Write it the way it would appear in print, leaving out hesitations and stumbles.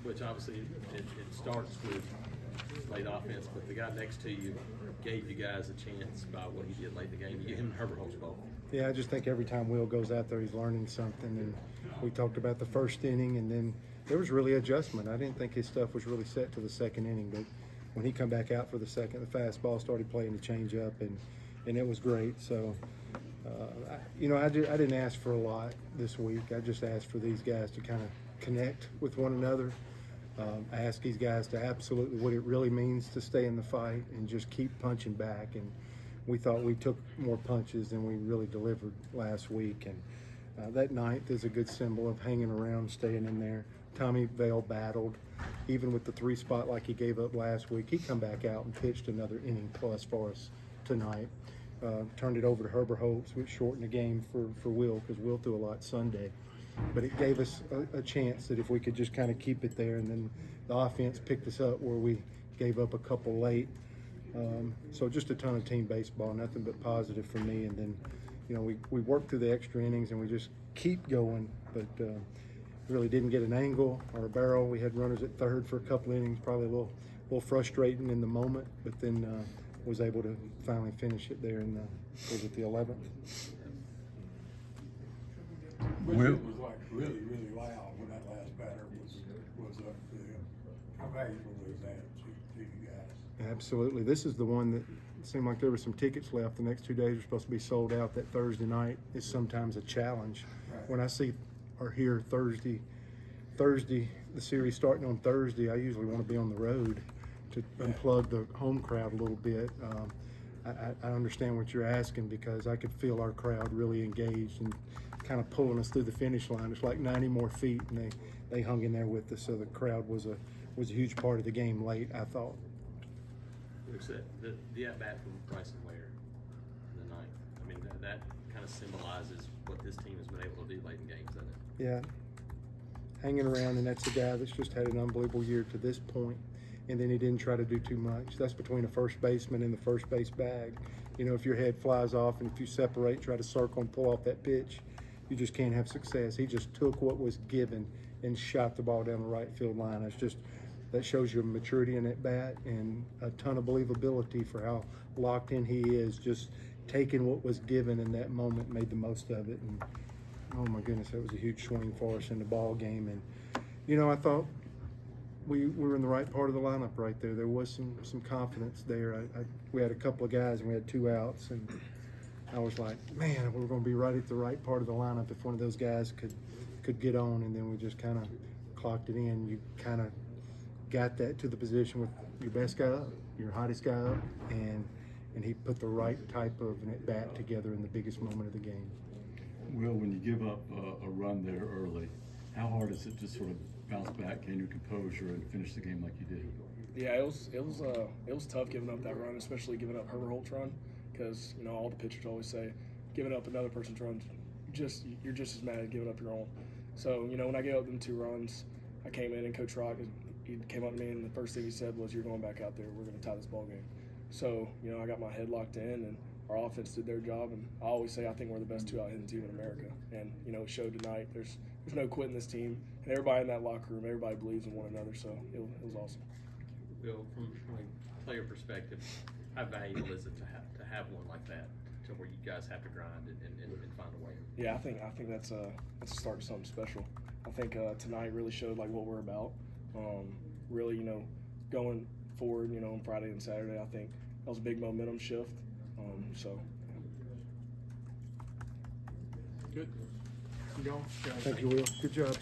which obviously it starts with late offense, but the guy next to you gave you guys a chance by what he did late in the game. You get him and Herbert Holt's ball. Yeah, I just think every time Will goes out there, he's learning something. And we talked about the first inning, and then there was really adjustment. I didn't think his stuff was really set to the second inning, but when he come back out for the second, the fastball started playing the changeup, and it was great. So, I didn't ask for a lot this week. I just asked for these guys to kind of connect with one another. I asked these guys to absolutely what it really means to stay in the fight and just keep punching back. And we thought we took more punches than we really delivered last week. And that ninth is a good symbol of hanging around, staying in there. Tommy Vale battled, even with the 3 spot like he gave up last week. He come back out and pitched another inning plus for us tonight. Turned it over to Herbert Holtz, which shortened the game for Will, because Will threw a lot Sunday. But it gave us a chance that if we could just kind of keep it there, and then the offense picked us up where we gave up a couple late. So just a ton of team baseball, nothing but positive for me. And then, we worked through the extra innings and we just keep going, but really didn't get an angle or a barrel. We had runners at third for a couple innings, probably a little frustrating in the moment, but then was able to finally finish it there in was it the 11th? Which it was like really, really loud when that last batter was up there. How valuable is that to you guys? Absolutely. This is the one that seemed like there were some tickets left. The next 2 days are supposed to be sold out. That Thursday night is sometimes a challenge. Right. When I see or hear Thursday, the series starting on Thursday, I usually want to be on the road to unplug the home crowd a little bit. I understand what you're asking, because I could feel our crowd really engaged and kind of pulling us through the finish line. It's like 90 more feet, and they hung in there with us. So the crowd was a huge part of the game late, I thought. The at-bat from Bryson Ware in the ninth, I mean, that kind of symbolizes what this team has been able to do late in games, doesn't it? Yeah, hanging around, and that's a guy that's just had an unbelievable year to this point, and then he didn't try to do too much. That's between a first baseman and the first base bag. If your head flies off and if you separate, try to circle and pull off that pitch, you just can't have success. He just took what was given and shot the ball down the right field line. That shows you maturity in that bat and a ton of believability for how locked in he is, just taking what was given in that moment, made the most of it. And oh my goodness, that was a huge swing for us in the ball game. And I thought we were in the right part of the lineup right there. There was some confidence there. We had a couple of guys and we had 2 outs, and I was like, man, we're going to be right at the right part of the lineup if one of those guys could get on. And then we just kind of clocked it in. You kind of got that to the position with your best guy up, your hottest guy up, and he put the right type of an at-bat together in the biggest moment of the game. Will, when you give up a run there early, how hard is it to sort of bounce back, gain your composure, and finish the game like you did? Yeah, it was tough giving up that run, especially giving up Herbert Holt's run, because all the pitchers always say giving up another person's run, you're just as mad at giving up your own. So when I gave up them 2 runs, I came in and Coach Rock, he came up to me and the first thing he said was, "You're going back out there. We're going to tie this ball game." So I got my head locked in, and our offense did their job. And I always say I think we're the best 2-out hitting team in America, and it showed tonight. There's no quitting this team, and everybody in that locker room, everybody believes in one another. So it was awesome. Bill, from a player perspective, how valuable is it to have one like that, to where you guys have to grind and find a way? Yeah, I think that's a start to something special. I think tonight really showed what we're about. Really, going forward, on Friday and Saturday, I think that was a big momentum shift. So. Good. Thank you, Will. Good job.